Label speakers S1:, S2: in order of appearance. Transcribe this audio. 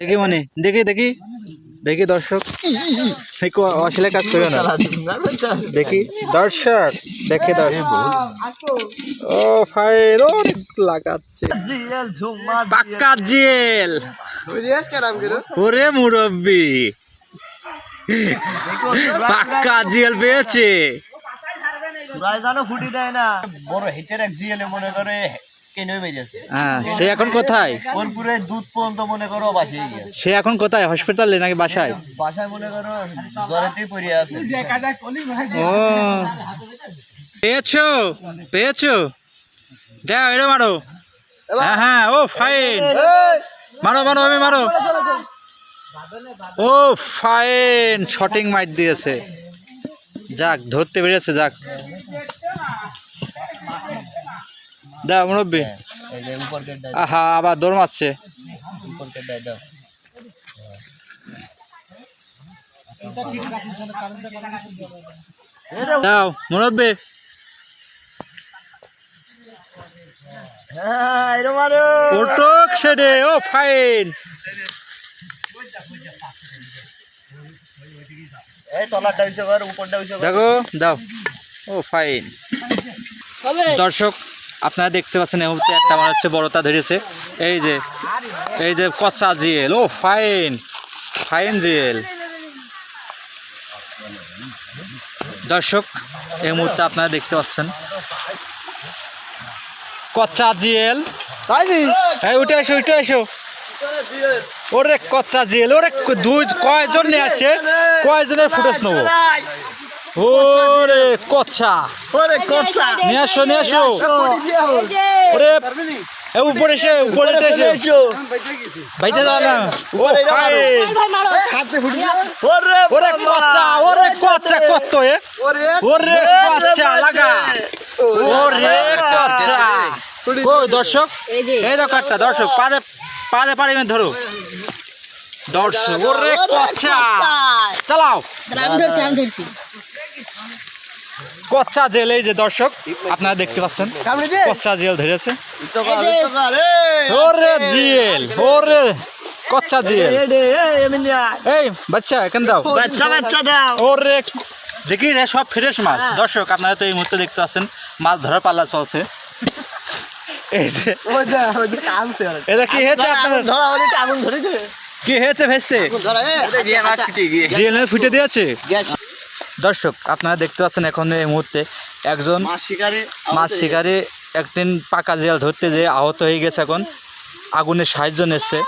S1: দেখি মনে দেখি দেখি দেখি দর্শক দেখো অশ্লীল কাজ করো না দেখি দর্শক দেখে দর্শক ও ফাইন অনেক লাগাচ্ছে পাক্কা জেল ওরে মুরব্বি পাক্কা জেল পেয়েছে
S2: ফুটি দেয় না বড় হিটের এক জিএলে মনে করে
S1: হ্যাঁ সে এখন কোথায়
S2: ওর পুরো দুধ পর্যন্ত মনে করো বাসিয়ে গিয়ে
S1: সে এখন কোথায় হসপিটালে নাকি বাসায়
S2: বাসায় মনে করো জ্বরেতেই পড়ে আছে
S1: ও পেয়েছো পেয়েছো দাও এটা মারো হ্যাঁ হ্যাঁ ও ফাইন মারো মারো আমি মারো ও ফাইন শটিং মাইট দিয়েছে যাক ধরতে পেরেছে যাক দাও মুরব্বি আহা আবার দৌড় মারছে দাও মুরব্বি ওটক ছেড়ে ও ফাইন দেখো দাও ও ফাইন দর্শক আপনারা দেখতে পাচ্ছেন এই মুহূর্তে একটা মনে হচ্ছে বড়তা ধরেছে এই যে কচ্চা জিয়েল ও ফাইন ফাইন জিয়েল দর্শক এই মুহূর্তে আপনারা দেখতে পাচ্ছেন কচ্চা জিয়েল হ্যাঁ উঠে এসো ওরে কচ্চা জিয়েল ওরে দুই কয়জন নিয়ে আসে কয়জনের ফুটেজ নেবো ওরে কচ্চা নিয়ে আসো ওরে উপরে এসে বাইতে দাও না ওরে কচ্চা কত ওরে কচ্চা লাগা ওরে কচ্চা ও দর্শক এই দেখো একটা দর্শক পাদে পাড়ি ধরো দর্শক ওরে কচ্চা চালাও
S3: আমি ধরছি
S1: কচ্চা জেল এই যে দর্শক আপনারা দেখতে পাচ্ছেন কচ্চা জেল ধরেছে ওরে জিয়েল ওরে কচ্চা জিয়েল এই বাচ্চা এখান দাও ওরে দেখি সব ফ্রেশ মাছ দর্শক আপনারা তো এই মুহূর্তে দেখতে পাচ্ছেন মাছ ধরার পাল্লা চলছে এই যে এটা কি হয়েছে আপনাদের কি হয়েছে ভেস্তে জিয়েল ফুটে দিয়েছে দর্শক আপনারা দেখতে পাচ্ছেন এখন এই মুহূর্তে একজন মাছ শিকারী একদিন পাকা জিয়াল ধরতে যেয়ে আহত হয়ে গেছে এখন আগুনের সাহায্য নিচ্ছে